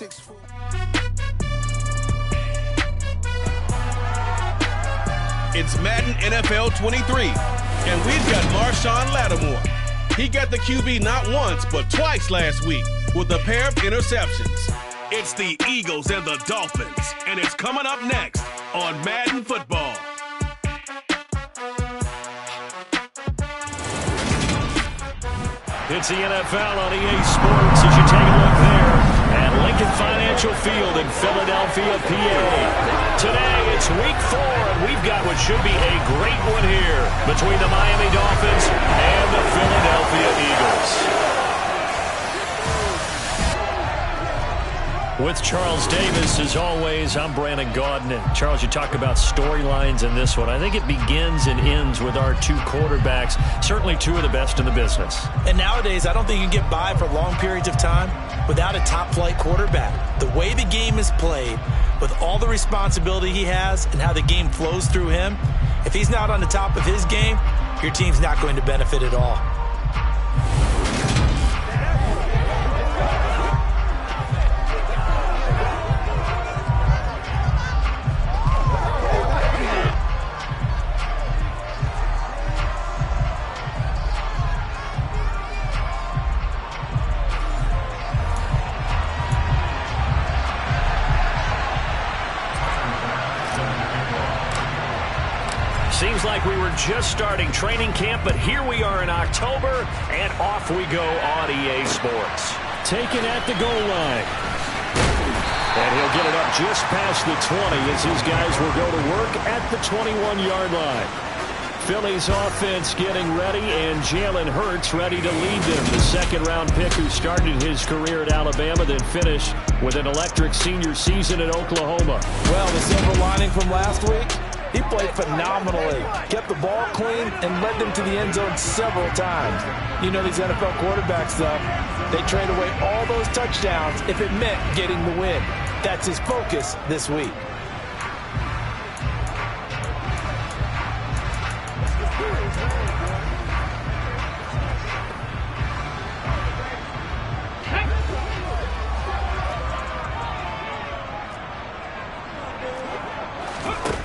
6'4". It's Madden NFL 23, and we've got Marshawn Lattimore. He got the QB not once, but twice last week with a pair of interceptions. It's the Eagles and the Dolphins, and it's coming up next on Madden Football. It's the NFL on EA Sports as you take a look there at Lincoln Financial Field in Philadelphia, PA. Today, it's week 4, and we've got what should be a great one here between the Miami Dolphins and the Philadelphia Eagles. With Charles Davis, as always, I'm Brandon Gaudin. And Charles, you talk about storylines in this one. I think it begins and ends with our two quarterbacks, certainly two of the best in the business. And nowadays, I don't think you can get by for long periods of time without a top-flight quarterback. The way the game is played, with all the responsibility he has and how the game flows through him, if he's not on the top of his game, your team's not going to benefit at all. Seems like we were just starting training camp, but here we are in October, and off we go on EA Sports. Taken at the goal line. And he'll get it up just past the 20 as his guys will go to work at the 21-yard line. Philly's offense getting ready, and Jalen Hurts ready to lead them. The second-round pick who started his career at Alabama, then finished with an electric senior season at Oklahoma. Well, the silver lining from last week, he played phenomenally, kept the ball clean, and led them to the end zone several times. You know these NFL quarterbacks, though, they trade away all those touchdowns if it meant getting the win. That's his focus this week.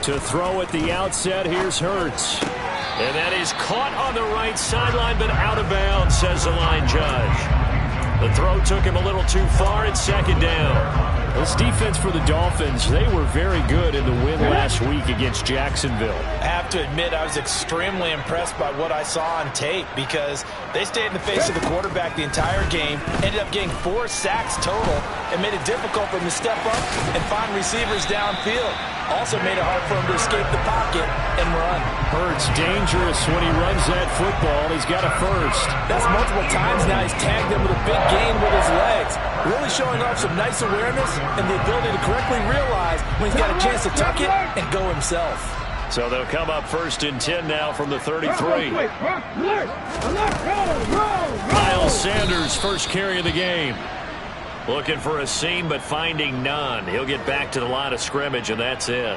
To throw at the outset, here's Hurts. And that is caught on the right sideline, but out of bounds, says the line judge. The throw took him a little too far at second down. This defense for the Dolphins, they were very good in the win last week against Jacksonville. I have to admit, I was extremely impressed by what I saw on tape because they stayed in the face of the quarterback the entire game, ended up getting 4 sacks total, and made it difficult for him to step up and find receivers downfield. Also made it hard for him to escape the pocket and run. Hurts dangerous when he runs that football. He's got a first. That's multiple times now. He's tagged them with a big gain with his legs. Really showing off some nice awareness and the ability to correctly realize when he's got a chance to tuck it and go himself. So they'll come up 1st and 10 now from the 33. Miles Sanders, first carry of the game. Looking for a seam, but finding none. He'll get back to the line of scrimmage, and that's it.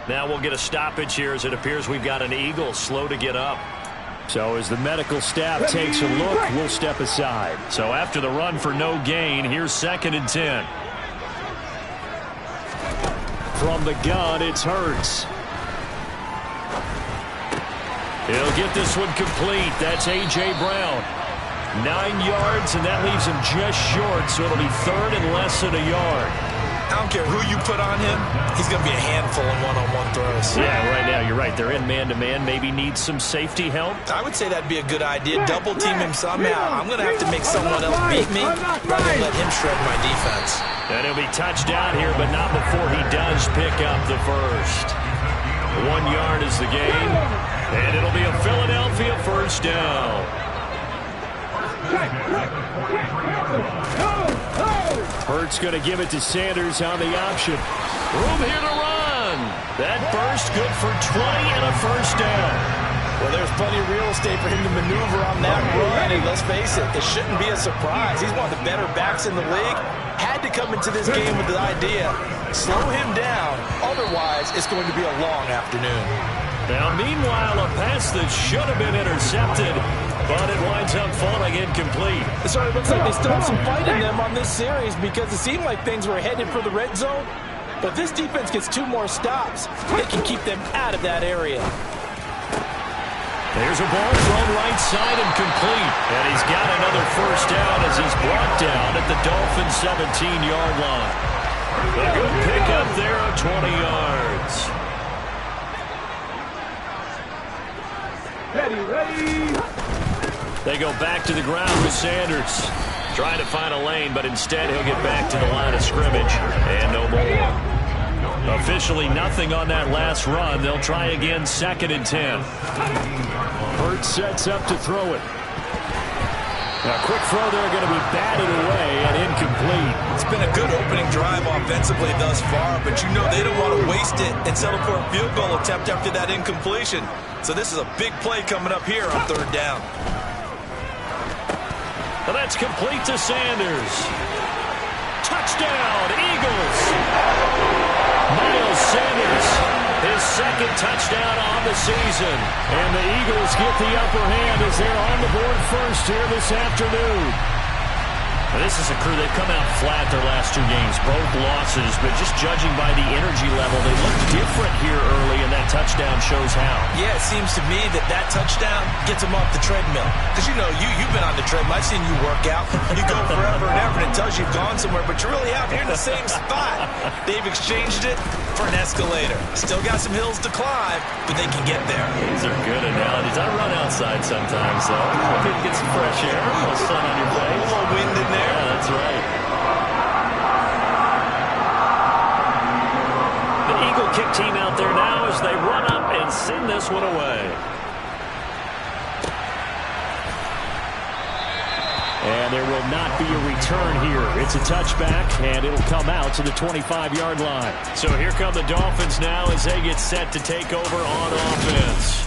Now we'll get a stoppage here as it appears we've got an Eagle slow to get up. So as the medical staff takes a look, we'll step aside. So after the run for no gain, here's 2nd and 10. From the gun, it's Hurts. He'll get this one complete. That's A.J. Brown. 9 yards, and that leaves him just short, so it'll be 3rd and less than a yard. I don't care who you put on him, he's going to be a handful in one-on-one throws. Yeah, right now, you're right. They're in man-to-man. Maybe needs some safety help. I would say that'd be a good idea. Double team him somehow. I'm going to have to make someone else beat me rather than let him shred my defense. And he'll be touched down here, but not before he does pick up the first. 1 yard is the gain, and it'll be a Philadelphia first down. Hurts going to give it to Sanders on the option. Room here to run. That burst good for 20 and a first down. Well, there's plenty of real estate for him to maneuver on that run, and let's face it, it shouldn't be a surprise. He's one of the better backs in the league. Had to come into this game with the idea, slow him down, otherwise it's going to be a long afternoon. Now, meanwhile, a pass that should have been intercepted but it winds up falling incomplete. It sort of looks like they still have some fight in them on this series because it seemed like things were headed for the red zone. But this defense gets 2 more stops. They can keep them out of that area. There's a ball thrown right side and complete. And he's got another first down as he's brought down at the Dolphins' 17-yard line. A good pickup there of 20 yards. Ready. They go back to the ground with Sanders. Trying to find a lane, but instead he'll get back to the line of scrimmage. And no more. Officially nothing on that last run. They'll try again, 2nd and 10. Hurts sets up to throw it. A quick throw there, going to be batted away and incomplete. It's been a good opening drive offensively thus far, but you know they don't want to waste it and settle for a field goal attempt after that incompletion. So this is a big play coming up here on 3rd down. And that's complete to Sanders. Touchdown, Eagles. Miles Sanders, his 2nd touchdown on the season. And the Eagles get the upper hand as they're on the board first here this afternoon. Well, this is a crew, they've come out flat their last 2 games, both losses, but just judging by the energy level, they look different here early, and that touchdown shows how. Yeah, it seems to me that touchdown gets them off the treadmill. Because, you know, you've been on the treadmill. I've seen you work out. You go forever and ever, and it tells you you've gone somewhere, but you're really out here in the same spot. They've exchanged it for an escalator. Still got some hills to climb, but they can get there. These are good analogies. I run outside sometimes, though. You get some fresh air, a little sun on your face. A little wind in there. Yeah, that's right. The Eagle kick team out there now as they run up and send this one away. And there will not be a return here. It's a touchback, and it'll come out to the 25-yard line. So here come the Dolphins now as they get set to take over on offense.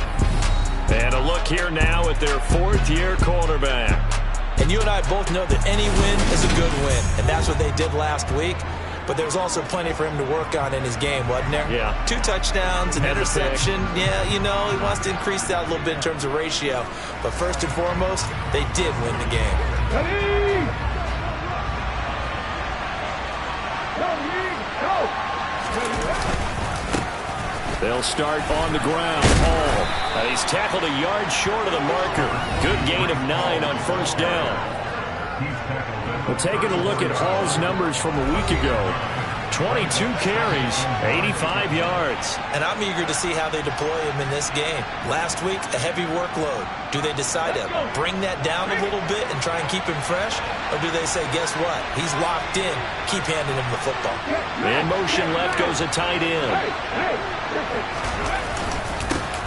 And a look here now at their 4th-year quarterback. And you and I both know that any win is a good win, and that's what they did last week. But there was also plenty for him to work on in his game, wasn't there? Yeah. 2 touchdowns, an interception. Yeah, you know, he wants to increase that a little bit in terms of ratio. But first and foremost, they did win the game. Ready. Go. They'll start on the ground. Hall. And he's tackled a yard short of the marker. Good gain of 9 on first down. Well, taking a look at Hall's numbers from a week ago. 22 carries, 85 yards. And I'm eager to see how they deploy him in this game. Last week, a heavy workload. Do they decide to bring that down a little bit and try and keep him fresh? Or do they say, guess what? He's locked in. Keep handing him the football. In motion left goes a tight end.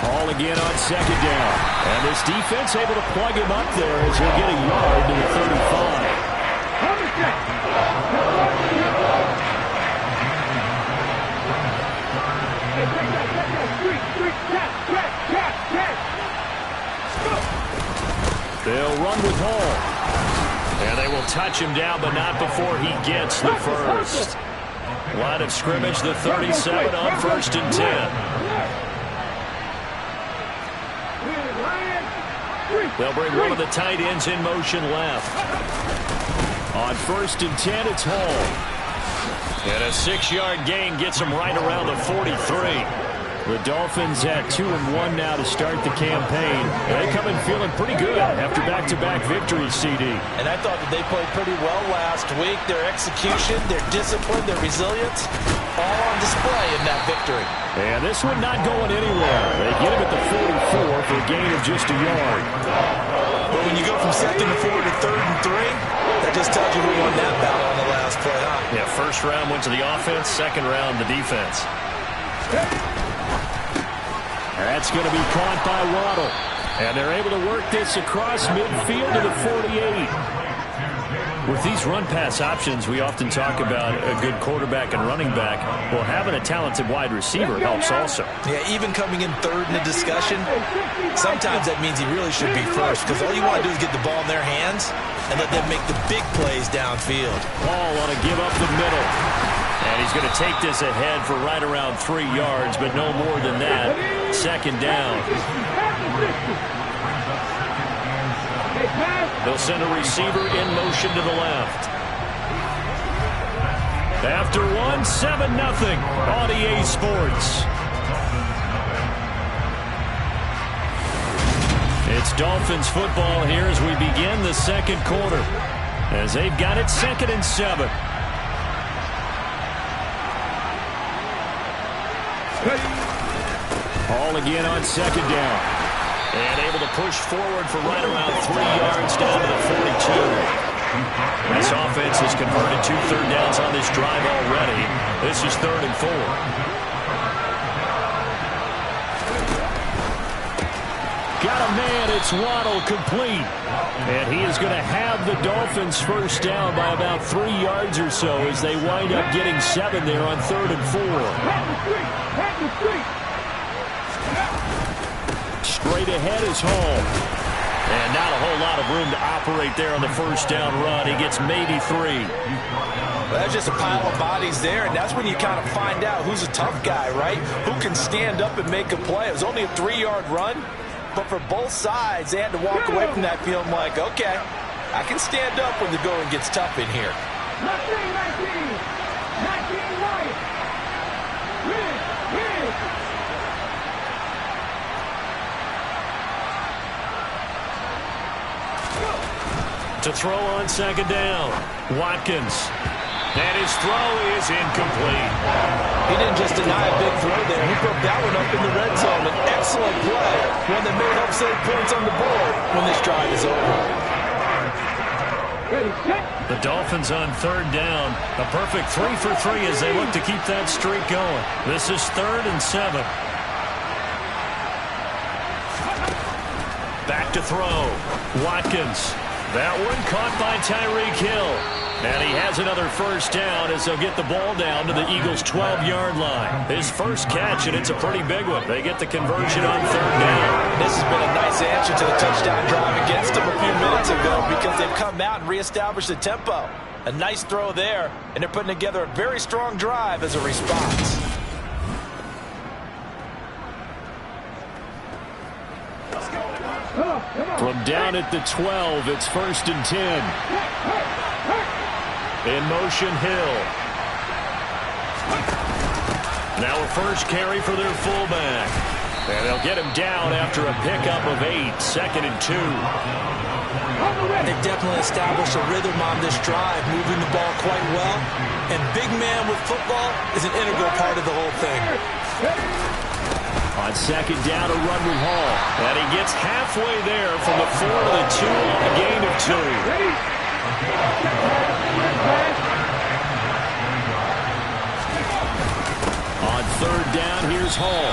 Hall again on 2nd down. And this defense able to plug him up there as he'll get a yard to the 35. They'll run with Hall. And they will touch him down, but not before he gets the first. Line of scrimmage, the 37 on 1st and 10. They'll bring one of the tight ends in motion left. On 1st and 10, it's Hall. And a 6-yard gain gets him right around the 43. The Dolphins at 2-1 now to start the campaign. They come in feeling pretty good after back-to-back victories, CD. And I thought that they played pretty well last week. Their execution, their discipline, their resilience, all on display in that victory. And this one not going anywhere. They get him at the 44 for a gain of just a yard. But when you go from 2nd and 4 to 3rd and 3, that just tells you who won that battle on the last play, huh? Yeah, first round went to the offense, second round the defense. That's going to be caught by Waddle. And they're able to work this across midfield to the 48. With these run-pass options, we often talk about a good quarterback and running back. Well, having a talented wide receiver helps also. Yeah, even coming in 3rd in the discussion, sometimes that means he really should be first because all you want to do is get the ball in their hands and let them make the big plays downfield. Paul on to give up the middle. And he's going to take this ahead for right around 3 yards, but no more than that. 2nd down. They'll send a receiver in motion to the left. After one, 7-0 on EA Sports. It's Dolphins football here as we begin the second quarter, as they've got it 2nd and 7. Hall again on 2nd down. And able to push forward for right around 3 yards down to the 42. This offense has converted 2 third downs on this drive already. This is 3rd and 4. Got a man, it's Waddle, complete. And he is going to have the Dolphins first down by about 3 yards or so as they wind up getting 7 there on 3rd and 4. Straight ahead is Hall. And not a whole lot of room to operate there on the first down run. He gets maybe 3. Well, that's just a pile of bodies there, and that's when you kind of find out who's a tough guy, right? Who can stand up and make a play. It was only a 3-yard run, but for both sides, they had to walk away from that feeling like, okay, I can stand up when the going gets tough in here. 19 right. To throw on 2nd down, Watkins. And his throw is incomplete. He didn't just deny a big throw there. He broke that one up in the red zone. An excellent play, one that may help save points on the board when this drive is over. The Dolphins on 3rd down. A perfect 3 for 3 as they look to keep that streak going. This is 3rd and 7. Back to throw. Watkins. That one caught by Tyreek Hill. And he has another first down as they'll get the ball down to the Eagles' 12-yard line. His first catch, and it's a pretty big one. They get the conversion on 3rd down. This has been a nice answer to the touchdown drive against them a few minutes ago because they've come out and reestablished the tempo. A nice throw there, and they're putting together a very strong drive as a response. From down at the 12, it's 1st and 10. In motion, Hill. Now a first carry for their fullback. And they'll get him down after a pickup of 8, 2nd and 2. They've definitely established a rhythm on this drive, moving the ball quite well. And big man with football is an integral part of the whole thing. On 2nd down, a run with Hall. And he gets halfway there from the 4 to the 2 on a gain of 2. On 3rd down, here's Hall.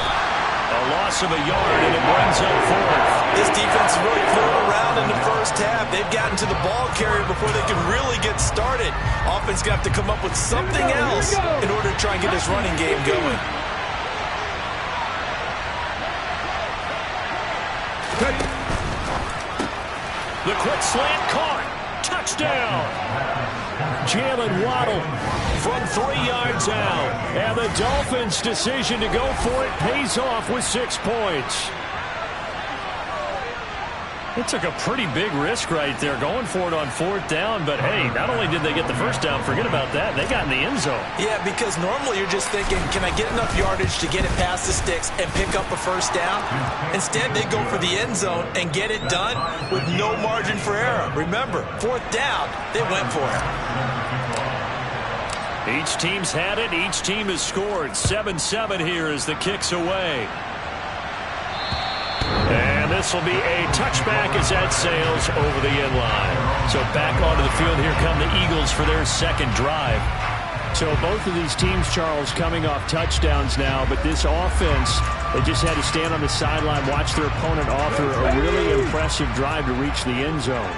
A loss of a yard, and it brings up 4th. This defense really flew around in the first half. They've gotten to the ball carrier before they can really get started. Offense going to have to come up with something else in order to try and get this running game going. The quick slant caught. Touchdown. Jalen Waddle from 3 yards out. And the Dolphins' decision to go for it pays off with 6 points. It took a pretty big risk right there going for it on 4th down. But, hey, not only did they get the first down, forget about that, they got in the end zone. Yeah, because normally you're just thinking, can I get enough yardage to get it past the sticks and pick up a first down? Instead, they go for the end zone and get it done with no margin for error. Remember, 4th down, they went for it. Each team's had it. Each team has scored. 7-7 here as the kick's away. And this will be a touchback as that sails over the end line. So back onto the field, here come the Eagles for their second drive. So both of these teams, Charles, coming off touchdowns now, but this offense, they just had to stand on the sideline, watch their opponent offer a really impressive drive to reach the end zone.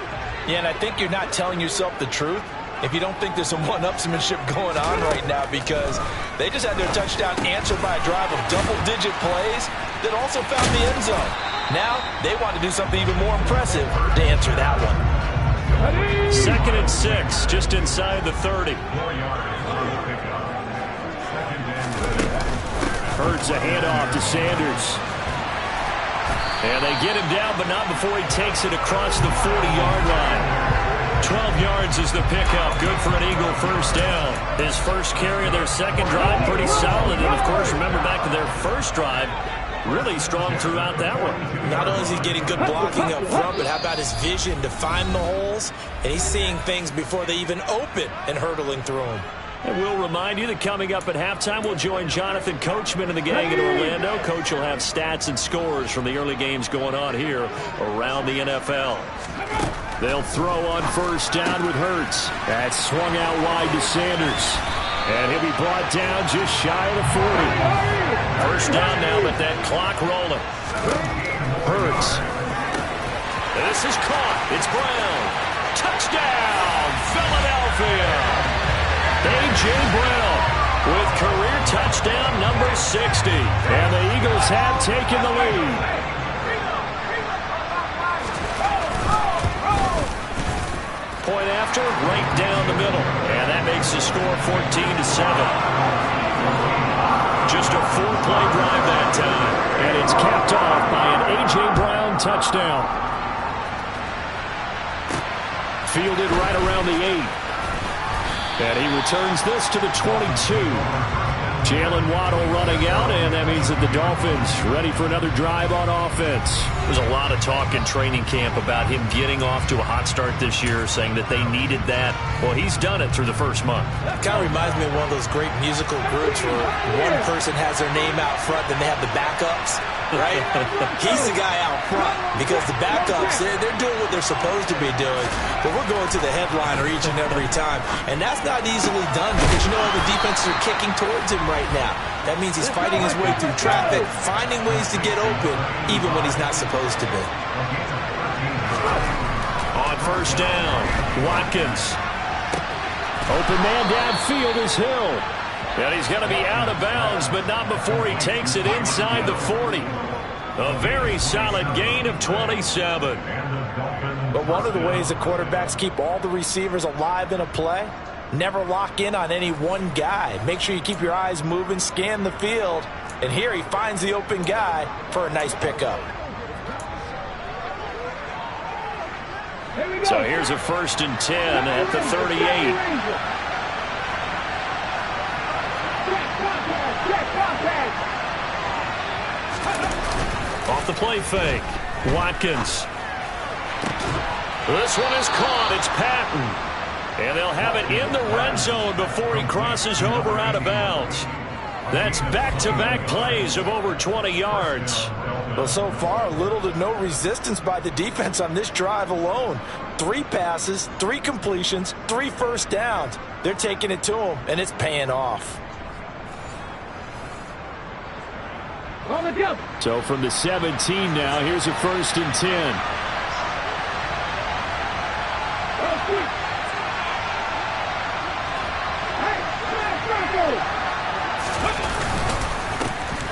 Yeah, and I think you're not telling yourself the truth if you don't think there's some one-upsmanship going on right now, because they just had their touchdown answered by a drive of double-digit plays that also found the end zone. Now they want to do something even more impressive to answer that one. 2nd and 6, just inside the 30. Hurts a handoff to Sanders. And they get him down, but not before he takes it across the 40-yard line. 12 yards is the pickup. Good for an Eagle first down. His first carry of their second drive, pretty solid. And, of course, remember back to their first drive, really strong throughout that one. Not only is he getting good blocking up front, but how about his vision to find the holes? And he's seeing things before they even open and hurtling through them. And we'll remind you that coming up at halftime, we'll join Jonathan Coachman and the gang in Orlando. Coach will have stats and scores from the early games going on here around the NFL. They'll throw on first down with Hurts. That's swung out wide to Sanders. And he'll be brought down just shy of the 40. First down now, but that clock rolling. Hurts. This is caught. It's Brown. Touchdown, Philadelphia. A.J. Brown with career touchdown number 60. And the Eagles have taken the lead. Point after, right down the middle. And that makes the score 14-7. Just a 4-play drive that time. And it's capped off by an A.J. Brown touchdown. Fielded right around the 8. And he returns this to the 22. Jalen Waddle running out, and that means that the Dolphins ready for another drive on offense. There's a lot of talk in training camp about him getting off to a hot start this year, saying that they needed that. Well, he's done it through the first month. It kind of reminds me of one of those great musical groups where one person has their name out front, then they have the backups, right? He's the guy out front because the backups, they're doing what they're supposed to be doing, but we're going to the headliner each and every time, and that's not easily done because you know all the defenses are kicking towards him right now. That means he's fighting his way through traffic, finding ways to get open, even when he's not supposed to be. On first down, Watkins. Open man downfield is Hill. And he's going to be out of bounds, but not before he takes it inside the 40. A very solid gain of 27. But one of the ways the quarterbacks keep all the receivers alive in a play, never lock in on any one guy. Make sure you keep your eyes moving, scan the field. And here he finds the open guy for a nice pickup. So here's a 1st and 10 at the 38. Off the play fake. Watkins. This one is caught. It's Patton. And they'll have it in the red zone before he crosses over out of bounds. That's back-to-back plays of over 20 yards. Well, so far, little to no resistance by the defense on this drive alone. 3 passes, 3 completions, 3 first downs. They're taking it to him, and it's paying off. So from the 17 now, here's a 1st and 10.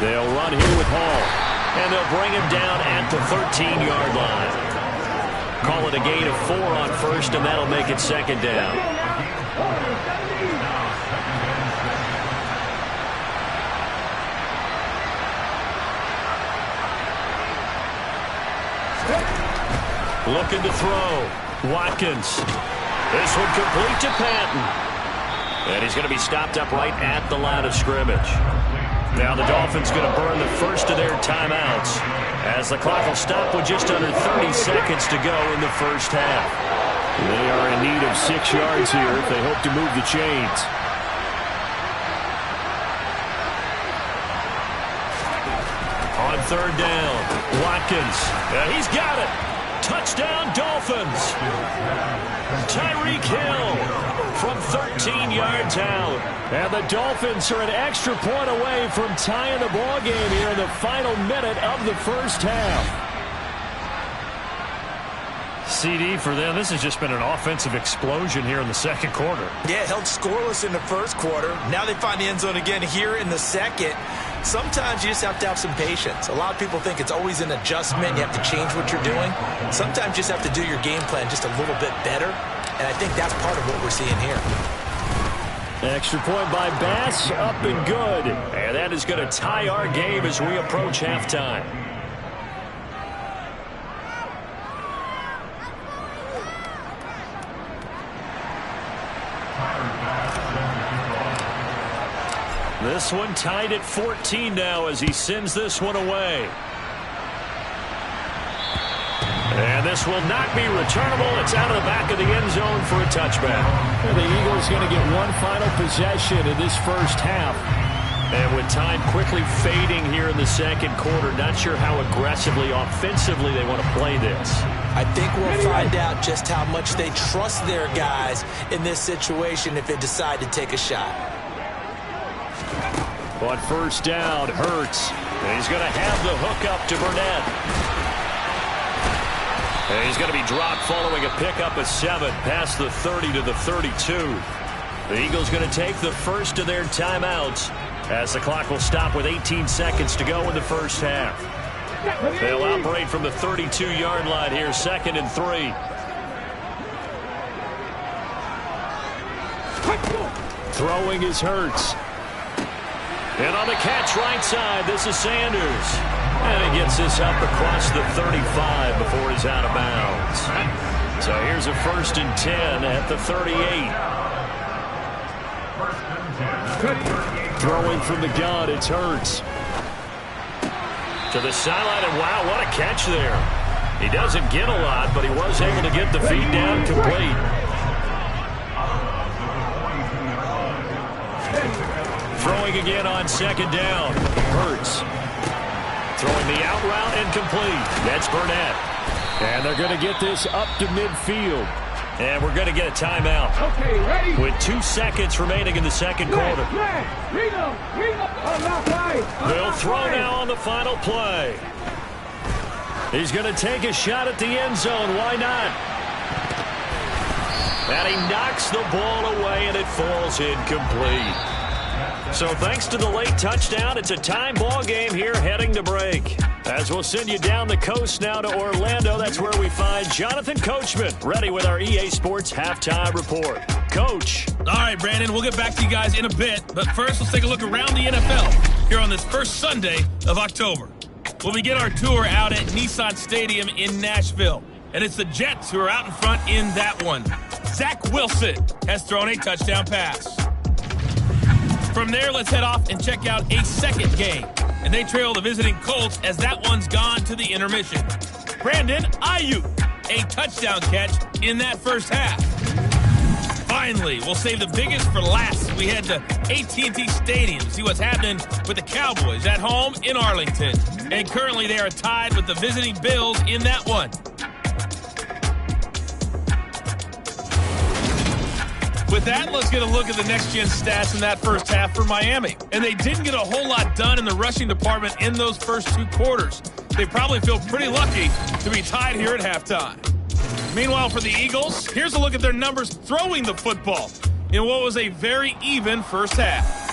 They'll run here with Hall, and they'll bring him down at the 13-yard line. Call it a gain of 4 on first, and that'll make it 2nd down. Looking to throw. Watkins. This one complete to Patton. And he's going to be stopped up right at the line of scrimmage. Now the Dolphins going to burn the first of their timeouts as the clock will stop with just under 30 seconds to go in the first half. They are in need of 6 yards here if they hope to move the chains. On 3rd down, Watkins. He's got it. Touchdown, Dolphins. Tyreek Hill from 13 yards out. And the Dolphins are an extra point away from tying the ball game here in the final minute of the first half. CD for them, this has just been an offensive explosion here in the second quarter. Yeah, held scoreless in the first quarter. Now they find the end zone again here in the second. Sometimes you just have to have some patience. A lot of people think it's always an adjustment. You have to change what you're doing. Sometimes you just have to do your game plan just a little bit better. And I think that's part of what we're seeing here. Extra point by Bass, up and good. And that is going to tie our game as we approach halftime. This one tied at 14 now as he sends this one away. And this will not be returnable. It's out of the back of the end zone for a touchback. And the Eagles going to get one final possession in this first half. And with time quickly fading here in the second quarter, not sure how aggressively, offensively they want to play this. I think we'll find out just how much they trust their guys in this situation if they decide to take a shot. On first down, Hurts. And he's going to have the hook up to Burnett. And he's going to be dropped following a pickup of 7 past the 30 to the 32. The Eagles going to take the first of their timeouts as the clock will stop with 18 seconds to go in the first half. They'll operate from the 32-yard line here, 2nd and 3. Throwing is Hurts. And on the catch right side, this is Sanders. And he gets this up across the 35 before he's out of bounds. So here's a 1st and 10 at the 38. Throwing from the gun, it's Hurts. To the sideline, and wow, what a catch there. He doesn't get a lot, but he was able to get the feed down complete. Throwing again on 2nd down. Hurts. Throwing the out route incomplete. That's Burnett. And they're going to get this up to midfield. And we're going to get a timeout. Okay, ready? With 2 seconds remaining in the second quarter. They'll throw now on the final play. He's going to take a shot at the end zone. Why not? And he knocks the ball away, and it falls incomplete. So thanks to the late touchdown, it's a time ball game here heading to break. As we'll send you down the coast now to Orlando, that's where we find Jonathan Coachman, ready with our EA Sports Halftime Report. Coach. All right, Brandon, we'll get back to you guys in a bit. But first, let's take a look around the NFL here on this first Sunday of October. We'll begin our tour out at Nissan Stadium in Nashville. And it's the Jets who are out in front in that one. Zach Wilson has thrown a touchdown pass. From there, let's head off and check out a second game. And they trail the visiting Colts as that one's gone to the intermission. Brandon Ayuk, a touchdown catch in that first half. Finally, we'll save the biggest for last. We head to AT&T Stadium to see what's happening with the Cowboys at home in Arlington. And currently they are tied with the visiting Bills in that one. With that, let's get a look at the next-gen stats in that first half for Miami. And they didn't get a whole lot done in the rushing department in those first 2 quarters. They probably feel pretty lucky to be tied here at halftime. Meanwhile, for the Eagles, here's a look at their numbers throwing the football in what was a very even first half.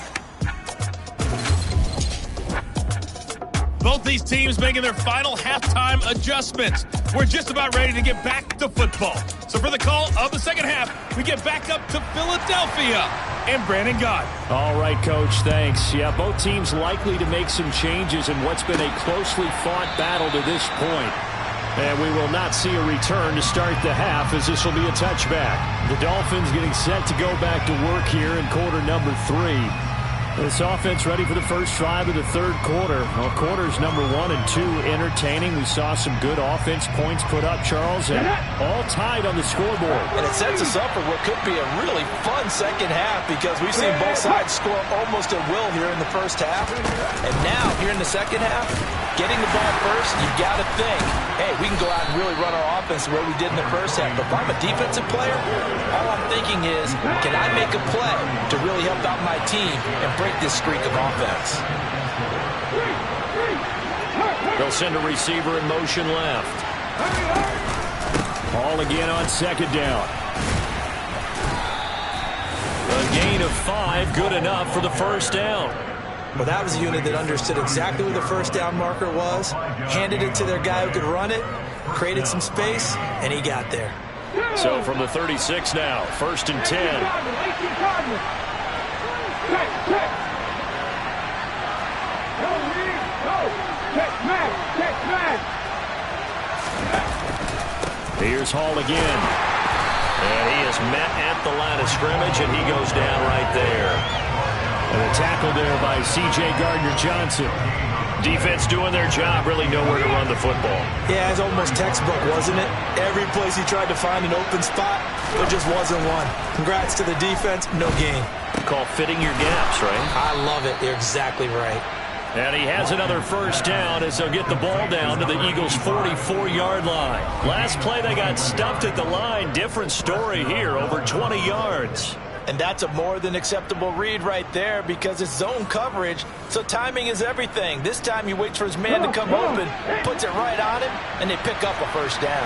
Both these teams making their final halftime adjustments. We're just about ready to get back to football. So for the call of the second half, we get back up to Philadelphia and Brandon Gott. All right, Coach, thanks. Yeah, both teams likely to make some changes in what's been a closely fought battle to this point. And we will not see a return to start the half as this will be a touchback. The Dolphins getting set to go back to work here in quarter number 3. This offense ready for the first drive of the third quarter. Well, quarters number 1 and 2 entertaining. We saw some good offense points put up, Charles, and all tied on the scoreboard. And it sets us up for what could be a really fun second half because we've seen both sides score almost at will here in the first half. And now, here in the second half, getting the ball first, you've got to think, hey, we can go out and really run our offense the way we did in the first half. But if I'm a defensive player, all I'm thinking is, can I make a play to really help out my team and break this streak of offense? They'll send a receiver in motion left. Ball again on 2nd down. A gain of 5, good enough for the first down. Well, that was a unit that understood exactly where the first down marker was, handed it to their guy who could run it, created some space, and he got there. So from the 36 now, 1st and 10. Here's Hall again. And he is met at the line of scrimmage, and he goes down right there. And a tackle there by C.J. Gardner-Johnson. Defense doing their job, really nowhere to run the football. Yeah, it's almost textbook, wasn't it? Every place he tried to find an open spot, there just wasn't one. Congrats to the defense, no gain. Call fitting your gaps, right? I love it. You're exactly right. And he has another first down as they'll get the ball down to the Eagles' 44-yard line. Last play, they got stuffed at the line. Different story here, over 20 yards. And that's a more than acceptable read right there because it's zone coverage, so timing is everything. This time he waits for his man to come open, puts it right on him, and they pick up a first down.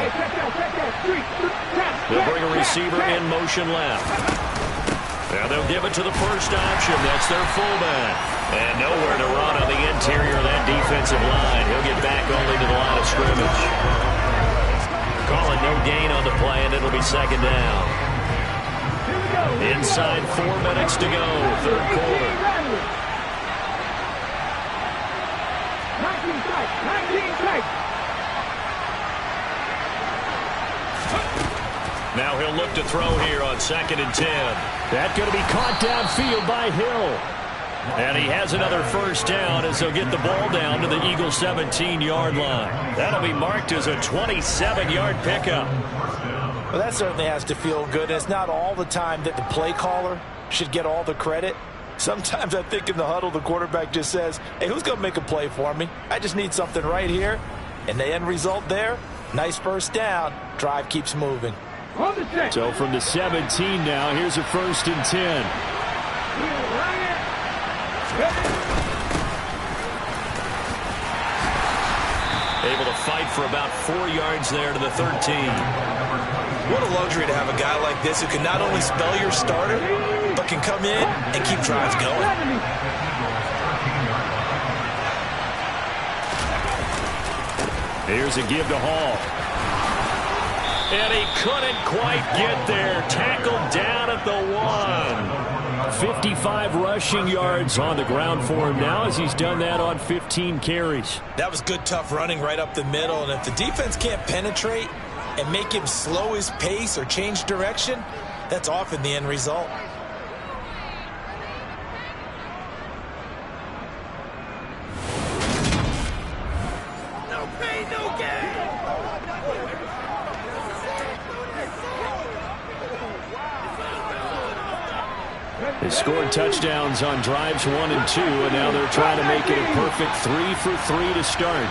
They'll bring a receiver in motion left. Now they'll give it to the first option. That's their fullback. And nowhere to run on the interior of that defensive line. He'll get back only to the line of scrimmage. Calling no gain on the play, and it'll be second down. Inside 4 minutes to go, third quarter. 19 strikes. Now he'll look to throw here on 2nd and 10. That's going to be caught downfield by Hill. And he has another first down as they'll get the ball down to the Eagles' 17-yard line. That'll be marked as a 27-yard pickup. Well, that certainly has to feel good. It's not all the time that the play caller should get all the credit. Sometimes I think in the huddle, the quarterback just says, hey, who's going to make a play for me? I just need something right here. And the end result there, nice first down. Drive keeps moving. So from the 17 now, here's a 1st and 10. Able to fight for about 4 yards there to the 13. What a luxury to have a guy like this who can not only spell your starter, but can come in and keep drives going. Here's a give to Hall. And he couldn't quite get there. Tackled down at the 1. 55 rushing yards on the ground for him now as he's done that on 15 carries. That was good, tough running right up the middle. And if the defense can't penetrate and make him slow his pace or change direction, that's often the end result. No pain, no gain. They scored touchdowns on drives 1 and 2, and now they're trying to make it a perfect 3 for 3 to start.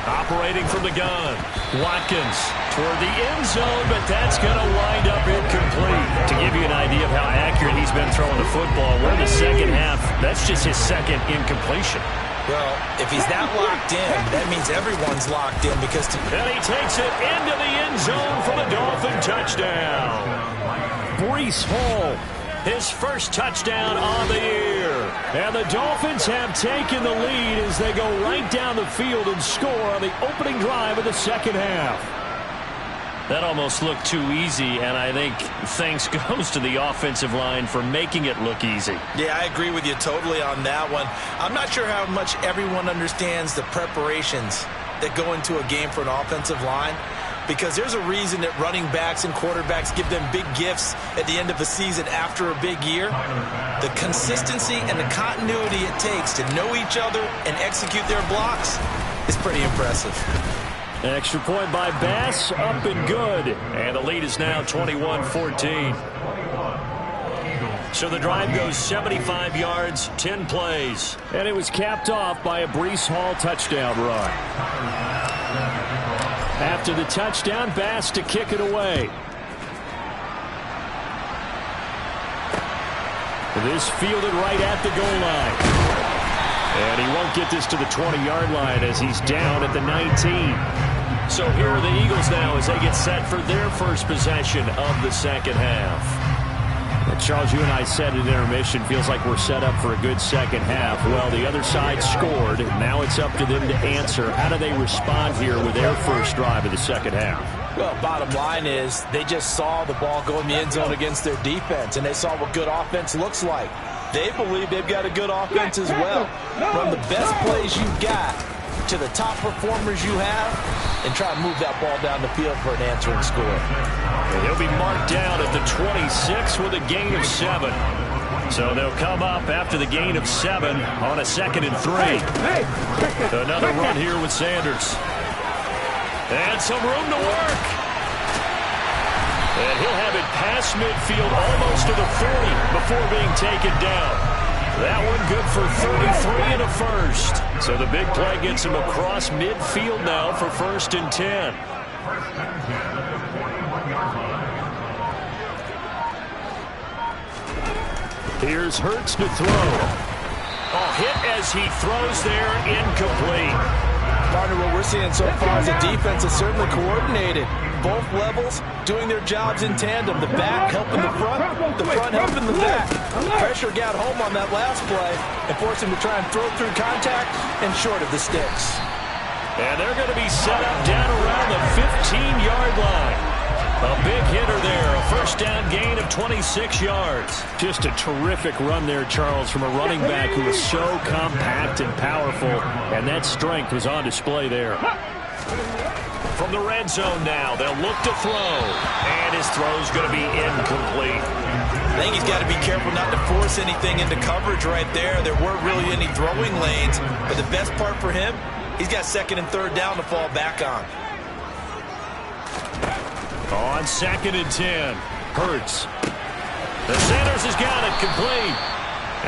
Operating from the gun. Watkins toward the end zone, but that's going to wind up incomplete. To give you an idea of how accurate he's been throwing the football, we're in the second half. That's just his second incompletion. Well, if he's that locked in, that means everyone's locked in because... And he takes it into the end zone for the Dolphin touchdown. Breece Hall, his first touchdown on the year. And the Dolphins have taken the lead as they go right down the field and score on the opening drive of the second half. That almost looked too easy, and I think thanks goes to the offensive line for making it look easy. Yeah, I agree with you totally on that one. I'm not sure how much everyone understands the preparations that go into a game for an offensive line, because there's a reason that running backs and quarterbacks give them big gifts at the end of a season after a big year. The consistency and the continuity it takes to know each other and execute their blocks is pretty impressive. An extra point by Bass, up and good. And the lead is now 21-14. So the drive goes 75 yards, 10 plays. And it was capped off by a Breece Hall touchdown run. After the touchdown, Bass to kick it away. This fielded right at the goal line. And he won't get this to the 20-yard line as he's down at the 19. So here are the Eagles now as they get set for their first possession of the second half. And Charles, you and I said at intermission, feels like we're set up for a good second half. Well, the other side scored. Now it's up to them to answer. How do they respond here with their first drive of the second half? Well, bottom line is they just saw the ball go in the end zone against their defense, and they saw what good offense looks like. They believe they've got a good offense as well. Run the best plays you've got to the top performers you have and try to move that ball down the field for an answering score. And he'll be marked down at the 26 with a gain of 7. So they'll come up after the gain of 7 on a 2nd and 3. Another run here with Sanders. And some room to work. And he'll have it past midfield almost to the 40 before being taken down. That one good for 33 and a first. So the big play gets him across midfield now for 1st and 10. Here's Hurts to throw. Hit as he throws there, incomplete. Partner, what we're seeing so far is the defense is certainly coordinated. Both levels doing their jobs in tandem. The back helping the front helping the back. Pressure got home on that last play and forced him to try and throw through contact and short of the sticks. And they're going to be set up down around the 15-yard line. A big hitter there, a 1st down gain of 26 yards. Just a terrific run there, Charles, from a running back who is so compact and powerful, and that strength was on display there. From the red zone now, they'll look to throw, and his throw's going to be incomplete. I think he's got to be careful not to force anything into coverage right there. There weren't really any throwing lanes, but the best part for him, he's got 2nd and 3rd down to fall back on. On 2nd and 10, Hurts. The Sanders has got it complete.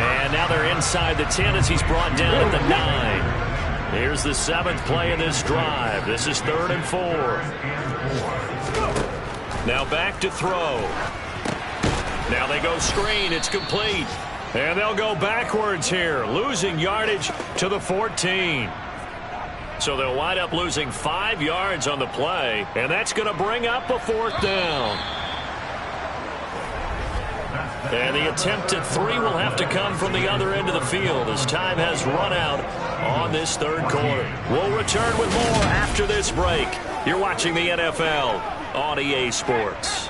And now they're inside the 10 as he's brought down at the 9. Here's the 7th play of this drive. This is 3rd and 4. Now back to throw. Now they go screen. It's complete. And they'll go backwards here, losing yardage to the 14. So they'll wind up losing 5 yards on the play, and that's going to bring up a 4th down. And the attempt at 3 will have to come from the other end of the field as time has run out on this 3rd quarter. We'll return with more after this break. You're watching the NFL on EA Sports.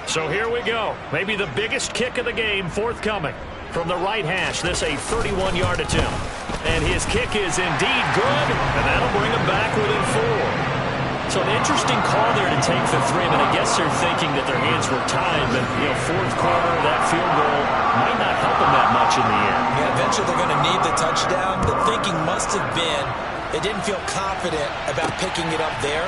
So here we go. Maybe the biggest kick of the game forthcoming. From the right hash, this a 31-yard attempt. And his kick is indeed good, and that'll bring him back within 4. So an interesting call there to take the 3. I mean, I guess they're thinking that their hands were tied, but, 4th quarter, that field goal might not help them that much in the end. Yeah, eventually they're going to need the touchdown. The thinking must have been they didn't feel confident about picking it up there,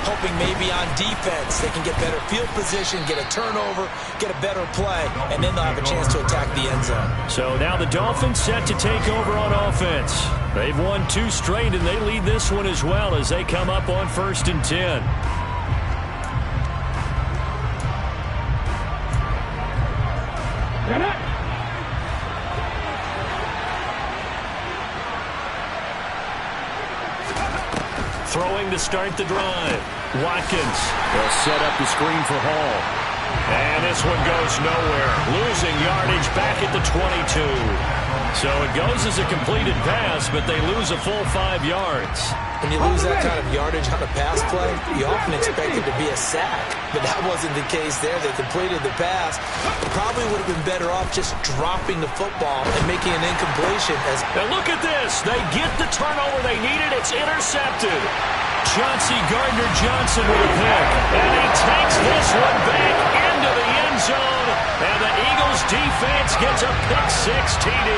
hoping maybe on defense they can get better field position, get a turnover, get a better play, and then they'll have a chance to attack the end zone. So now the Dolphins set to take over on offense. They've won 2 straight, and they lead this one as well as they come up on 1st and 10. Throwing to start the drive. Watkins. They'll set up the screen for Hall. And this one goes nowhere. Losing yardage back at the 22. So it goes as a completed pass, but they lose a full 5 yards. When you lose that kind of yardage on a pass play, you often expect it to be a sack. But that wasn't the case there. They completed the pass. Probably would have been better off just dropping the football and making an incompletion. Now look at this. They get the turnover they needed. It's intercepted. Chauncey Gardner-Johnson with a pick. And he takes this one back into the end zone. And the Eagles defense gets a pick-6 TD.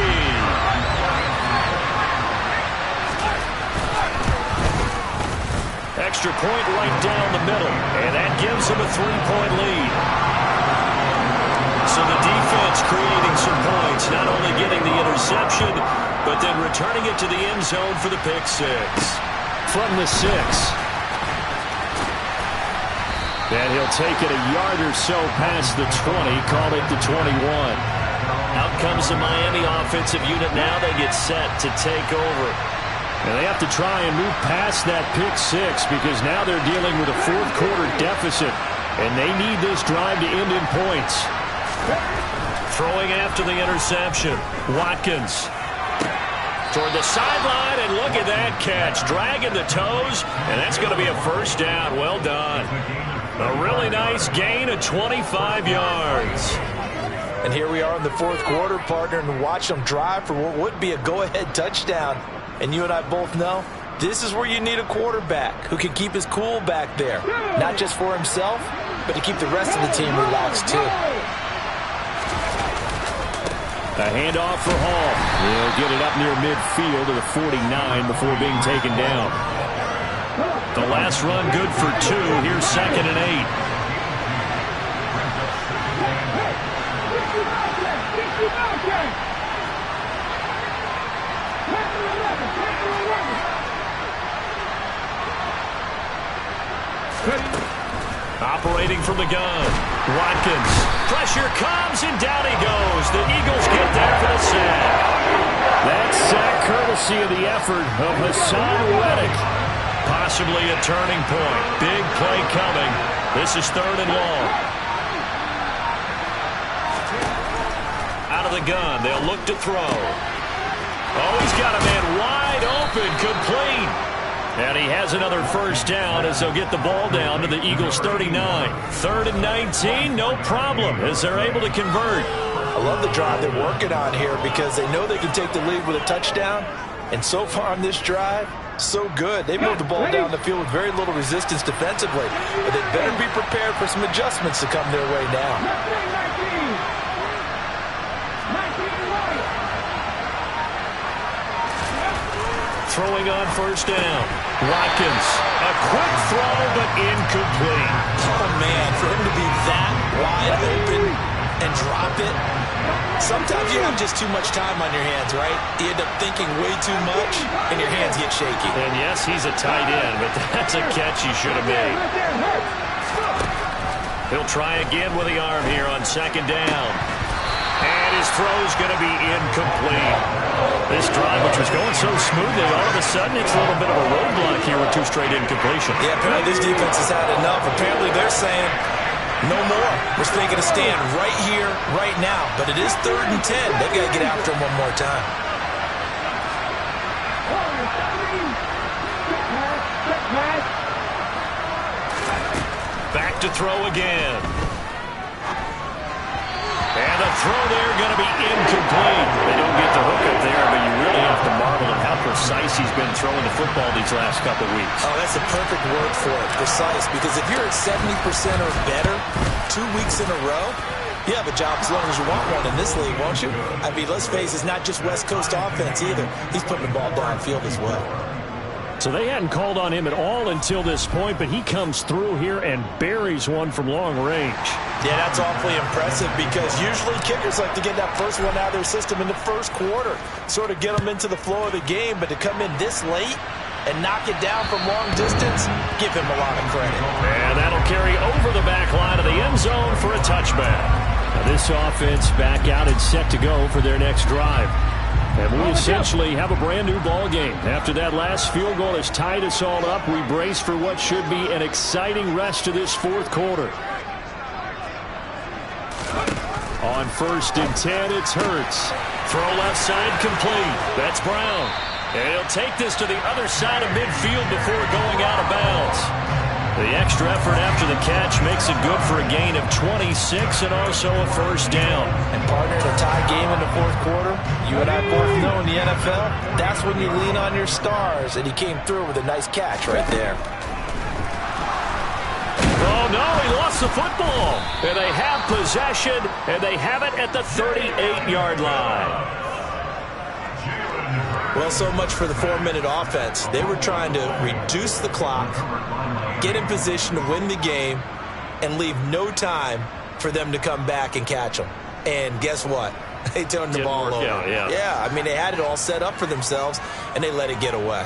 Extra point right down the middle. And that gives them a 3-point lead. So the defense creating some points. Not only getting the interception, but then returning it to the end zone for the pick-6. From the 6. And he'll take it a yard or so past the 20, call it the 21. Out comes the Miami offensive unit now. They get set to take over. And they have to try and move past that pick-6 because now they're dealing with a 4th quarter deficit. And they need this drive to end in points. Throwing after the interception. Watkins. Toward the sideline, and look at that catch. Dragging the toes, and that's going to be a 1st down. Well done. A really nice gain of 25 yards. And here we are in the 4th quarter, partner, and watch them drive for what would be a go-ahead touchdown. And you and I both know this is where you need a quarterback who can keep his cool back there. Not just for himself, but to keep the rest of the team relaxed too. A handoff for Hall. He'll get it up near midfield to the 49 before being taken down. The last run good for 2. Here's 2nd and 8. Operating from the gun. Watkins. Pressure comes, and down he goes. The Eagles get there for the sack. That sack courtesy of the effort of Hassan Reddick. Possibly a turning point. Big play coming. This is 3rd and long. Out of the gun. They'll look to throw. Oh, he's got a man wide open. Complete. And he has another first down as they'll get the ball down to the Eagles' 39. 3rd and 19, no problem as they're able to convert. I love the drive they're working on here because they know they can take the lead with a touchdown. And so far on this drive, so good. They moved the ball down the field with very little resistance defensively. But they better be prepared for some adjustments to come their way now. Throwing on first down. Watkins. A quick throw, but incomplete. Oh, man, for him to be that wide open and drop it. Sometimes you have just too much time on your hands, right? You end up thinking way too much, and your hands get shaky. And yes, he's a tight end, but that's a catch he should have made. He'll try again with the arm here on 2nd down. And his throw's going to be incomplete. This drive, which was going so smoothly, all of a sudden it's a little bit of a roadblock here with 2 straight incompletions. Yeah, apparently this defense has had enough. Apparently they're saying, no more. We're thinking to stand right here, right now. But it is 3rd and 10. They've got to get after him one more time. Back to throw again. And the throw there going to be incomplete. They don't get the hook up there, but you really have to marvel at how precise he's been throwing the football these last couple weeks. Oh, that's a perfect word for it, precise, because if you're at 70% or better 2 weeks in a row, you have a job as long as you want one in this league, won't you? I mean, let's face it, it's not just West Coast offense either. He's putting the ball downfield as well. So they hadn't called on him at all until this point, but he comes through here and buries one from long range. Yeah, that's awfully impressive because usually kickers like to get that first one out of their system in the first quarter, sort of get them into the flow of the game, but to come in this late and knock it down from long distance, give him a lot of credit. And that'll carry over the back line of the end zone for a touchback. Now this offense back out and set to go for their next drive. And we essentially have a brand-new ball game. After that last field goal has tied us all up, we brace for what should be an exciting rest to this 4th quarter. On 1st and 10, it's Hurts. Throw left side complete. That's Brown. And he'll take this to the other side of midfield before going out of bounds. The extra effort after the catch makes it good for a gain of 26 and also a first down. And partner, in a tie game in the 4th quarter, you and I both know in the NFL, that's when you lean on your stars, and he came through with a nice catch right there. Oh, no, he lost the football. And they have possession, and they have it at the 38-yard line. Well, so much for the 4-minute offense. They were trying to reduce the clock, get in position to win the game, and leave no time for them to come back and catch them. And guess what? They turned the ball over. Yeah, I mean, they had it all set up for themselves, and they let it get away.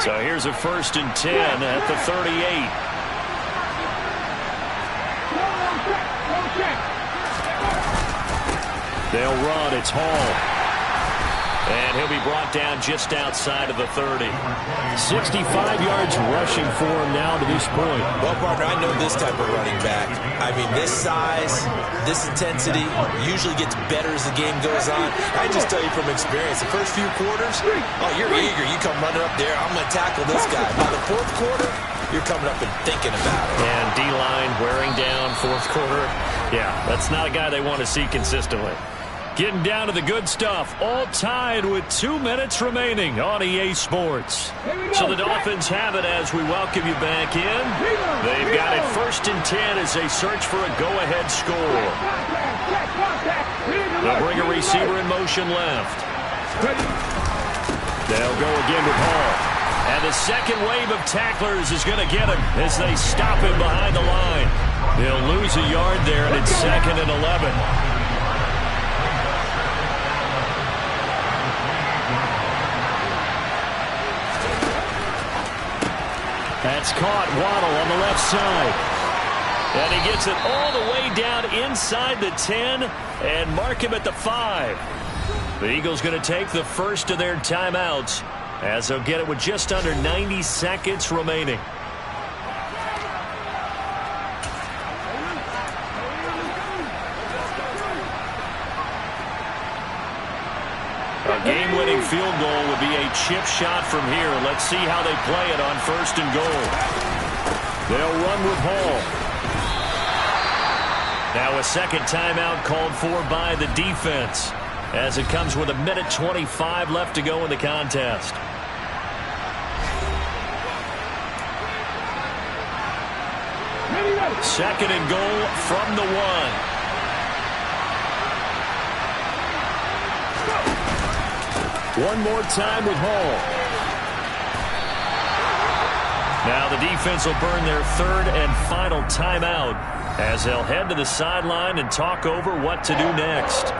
So here's a 1st and 10 at the 38. They'll run. It's Hall. And he'll be brought down just outside of the 30. 65 yards rushing for him now to this point. Well, partner, I know this type of running back. I mean, this size, this intensity usually gets better as the game goes on. I just tell you from experience, the first few quarters, oh, you're eager. You come running up there, I'm going to tackle this guy. By the 4th quarter, you're coming up and thinking about it. And D-line wearing down 4th quarter. Yeah, that's not a guy they want to see consistently. Getting down to the good stuff. All tied with 2 minutes remaining on EA Sports. So the Dolphins have it as we welcome you back in. They've got 1st and 10 as they search for a go-ahead score. They'll bring a receiver in motion left. They'll go again with Hall. And the second wave of tacklers is going to get him as they stop him behind the line. They'll lose a yard there, and it's 2nd and 11. That's caught. Waddle on the left side. And he gets it all the way down inside the 10 and mark him at the 5. The Eagles going to take the first of their timeouts as they'll get it with just under 90 seconds remaining. A game-winning field goal would be a chip shot from here. Let's see how they play it on 1st and goal. They'll run with Hall. Now a second timeout called for by the defense as it comes with 1:25 left to go in the contest. Second and goal from the 1. One more time with Hall. Now the defense will burn their 3rd and final timeout as they'll head to the sideline and talk over what to do next.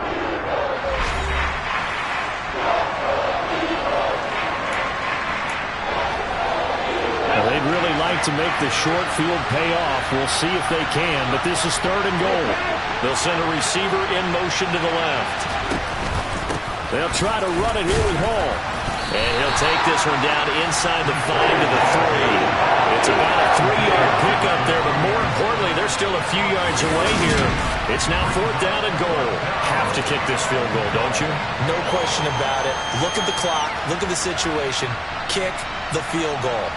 They'd really like to make the short field pay off. We'll see if they can, but this is 3rd and goal. They'll send a receiver in motion to the left. They'll try to run it here with Hall. And he'll take this one down inside the 5 to the 3. It's about a 3-yard pickup there, but more importantly, they're still a few yards away here. It's now 4th down and goal. Have to kick this field goal, don't you? No question about it. Look at the clock. Look at the situation. Kick the field goal.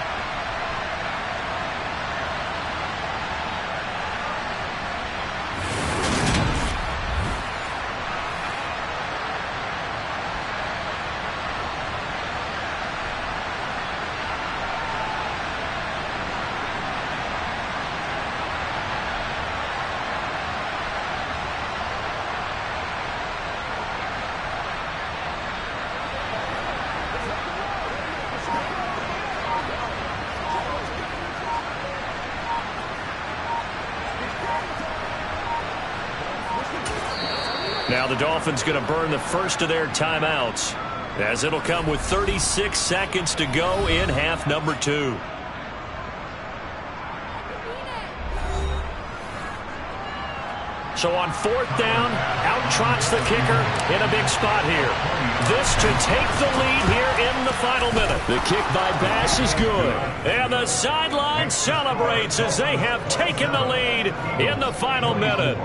Now the Dolphins going to burn the first of their timeouts as it'll come with 36 seconds to go in half number 2. So on 4th down, out trots the kicker in a big spot here. This to take the lead here in the final minute. The kick by Bass is good. And the sideline celebrates as they have taken the lead in the final minute.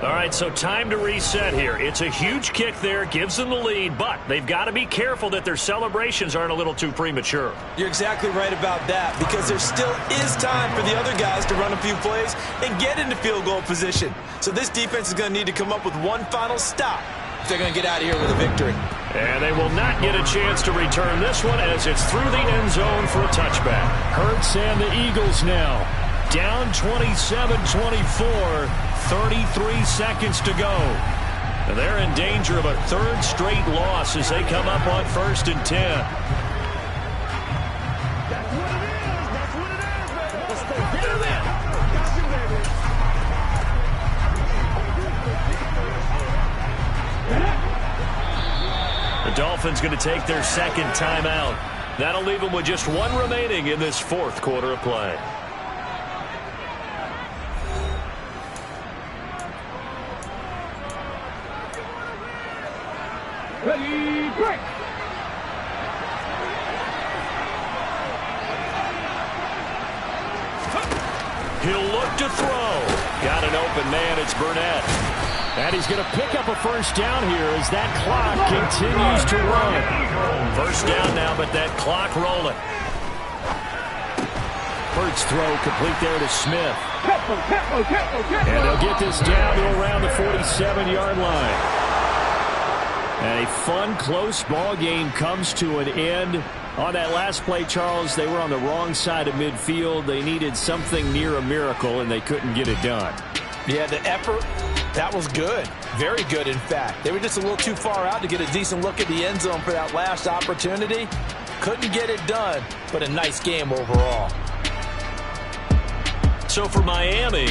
All right, so time to reset here. It's a huge kick there, gives them the lead, but they've got to be careful that their celebrations aren't a little too premature. You're exactly right about that, because there still is time for the other guys to run a few plays and get into field goal position. So this defense is going to need to come up with one final stop if they're going to get out of here with a victory. And they will not get a chance to return this one as it's through the end zone for a touchback. Hurts and the Eagles now down 27-24, 33 seconds to go. And they're in danger of a 3rd straight loss as they come up on 1st and 10. That's what it is. That's what it is, baby. Let's go get him in. The Dolphins going to take their second timeout. That'll leave them with just one remaining in this 4th quarter of play. Ready, break. He'll look to throw. Got an open man. It's Burnett. And he's going to pick up a first down here as that clock continues to run. First down now, but that clock rolling. Hurts throw complete there to Smith. And they'll get this down to around the 47-yard line. And a fun, close ball game comes to an end On that last play, Charles, they were on the wrong side of midfield. They needed something near a miracle, and they couldn't get it done. Yeah, the effort, that was good. Very good, in fact. They were just a little too far out to get a decent look at the end zone for that last opportunity. Couldn't get it done, but a nice game overall. So for Miami,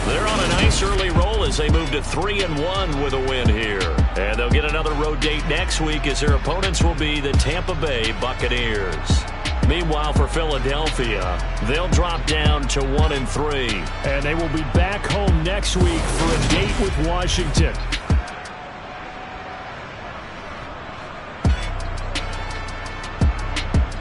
they're on a nice early roll as they move to 3-1 with a win here. And they'll get another road date next week as their opponents will be the Tampa Bay Buccaneers. Meanwhile, for Philadelphia, they'll drop down to 1-3. And they will be back home next week for a date with Washington.